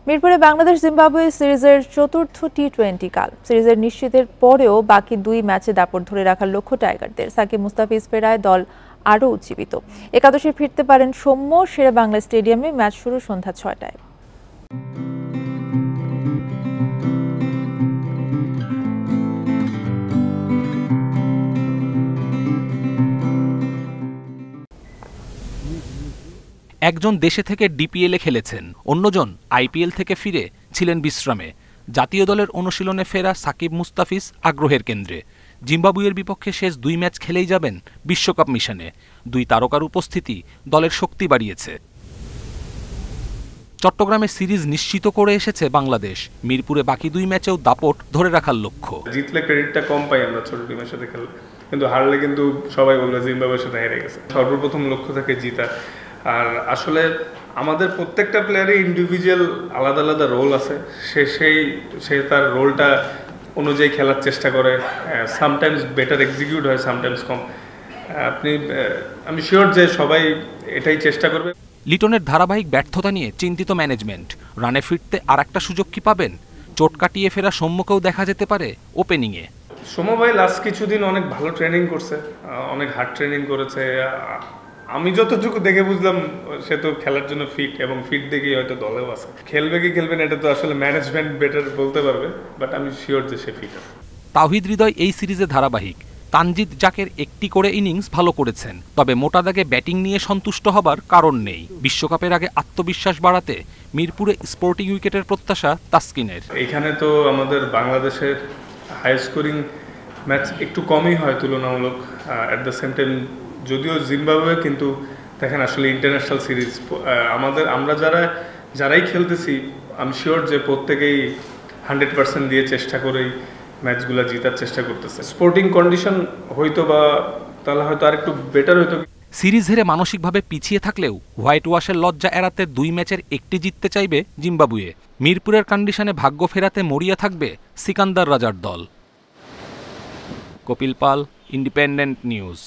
মিরপুরে বাংলাদেশ জিম্বাবুয়ে সিরিজের চতুর্থ টি-20 কাল। সিরিজের নিশ্চিতের পরেও বাকি 2 ম্যাচে দাপট ধরে রাখার লক্ষ্য টাইগারদের। সাকিব মুস্তাফিজ ফেরায় দল আরও উজ্জীবিত। একাদশে ফিরতে পারেন সৌম্য। শেরেবাংলা স্টেডিয়ামে ম্যাচ শুরু সন্ধ্যা 6টায়। একজন দেশে থেকে ডিপিএলে খেলেছেন, অন্যজন আইপিএল থেকে ফিরে ছিলেন বিশ্রামে। জাতীয় দলের অনুশীলনে ফেরা সাকিব মুস্তাফিজ আগ্রহের কেন্দ্রে। জিম্বাবুয়ের বিপক্ষে শেষ 2 ম্যাচ খেলেই যাবেন বিশ্বকাপ মিশনে। 2 তারকার উপস্থিতি দলের শক্তি বাড়িয়েছে। চট্টগ্রামে সিরিজ নিশ্চিত করে এসেছে বাংলাদেশ। মিরপুরে বাকি 2 ম্যাচেও দাপট ধরে রাখার লক্ষ্য। জিতলে ক্রেডিটটা কম পাই আমরা ছোট টিমের সাথে খেললে, কিন্তু হারলে কিন্তু সবাই বলবে জিম্বাবুয়ের সাথে হেরে গেছে। সর্বপ্রথম লক্ষ্য থাকে জিতা। আর আসলে আমাদের প্রত্যেকটা প্লেয়ারই ইন্ডিভিজুয়াল আলাদা আলাদা রোল আছে। সে তার রোলটা অনুযায়ী খেলার চেষ্টা করে। সামটাইমস বেটার এক্সিকিউট হয়, সামটাইমস কম। আমি শিওর যে সবাই এটাই চেষ্টা করবে। লিটনের ধারাবাহিক ব্যর্থতা নিয়ে চিন্তিত ম্যানেজমেন্ট। রানে ফিরতে আর একটা সুযোগ কি পাবেন? চোট কাটিয়ে ফেরা সৌম্যকেও দেখা যেতে পারে ওপেনিংয়ে। সৌম্য ভাই লাস্ট কিছুদিন অনেক ভালো ট্রেনিং করছে, অনেক হার্ড ট্রেনিং করেছে। আমি যতটুকু দেখে বুঝলাম সে তো খেলার জন্য ফিট, এবং ফিট দেখেই হয়তো দলেও আছে। খেলবে কি খেলবে না এটা তো আসলে ম্যানেজমেন্ট বেটার বলতে পারবে, বাট আমি শিওর যে সে ফিট আছে। তাওহিদ হৃদয় এই সিরিজে ধারাবাহিক। তানজিদ জাকের একটি করে ইনিংস ভালো করেছেন, তবে মোটা দাগে ব্যাটিং নিয়ে সন্তুষ্ট হবার কারণ নেই। বিশ্বকাপের আগে আত্মবিশ্বাস বাড়াতে মিরপুরে স্পোর্টিং উইকেটের প্রত্যাশা তাসকিনের। এখানে তো আমাদের বাংলাদেশের হাই স্কোরিং ম্যাচ একটু কমই হয় তুলনামূলক। অ্যাট দ্য সেম টাইম যদিও জিম্বাবুয়ে, কিন্তু দেখেন আসলে ইন্টারন্যাশনাল সিরিজ আমরা যারাই খেলতেছি, আমি শিওর যে প্রত্যেকেই 100% দিয়ে চেষ্টা করেই ম্যাচগুলো জেতার চেষ্টা করতেছে। স্পোর্টিং কন্ডিশন হয়তো বা তাহলে হয়তো আর একটু বেটার হতো। সিরিজ হেরে মানসিকভাবে পিছিয়ে থাকলেও হোয়াইট ওয়াশের লজ্জা এড়াতে 2 ম্যাচের একটি জিততে চাইবে জিম্বাবুয়ে। মিরপুরের কন্ডিশনে ভাগ্য ফেরাতে মরিয়া থাকবে সিকান্দার রাজার দল। কপিল পাল, ইন্ডিপেন্ডেন্ট নিউজ।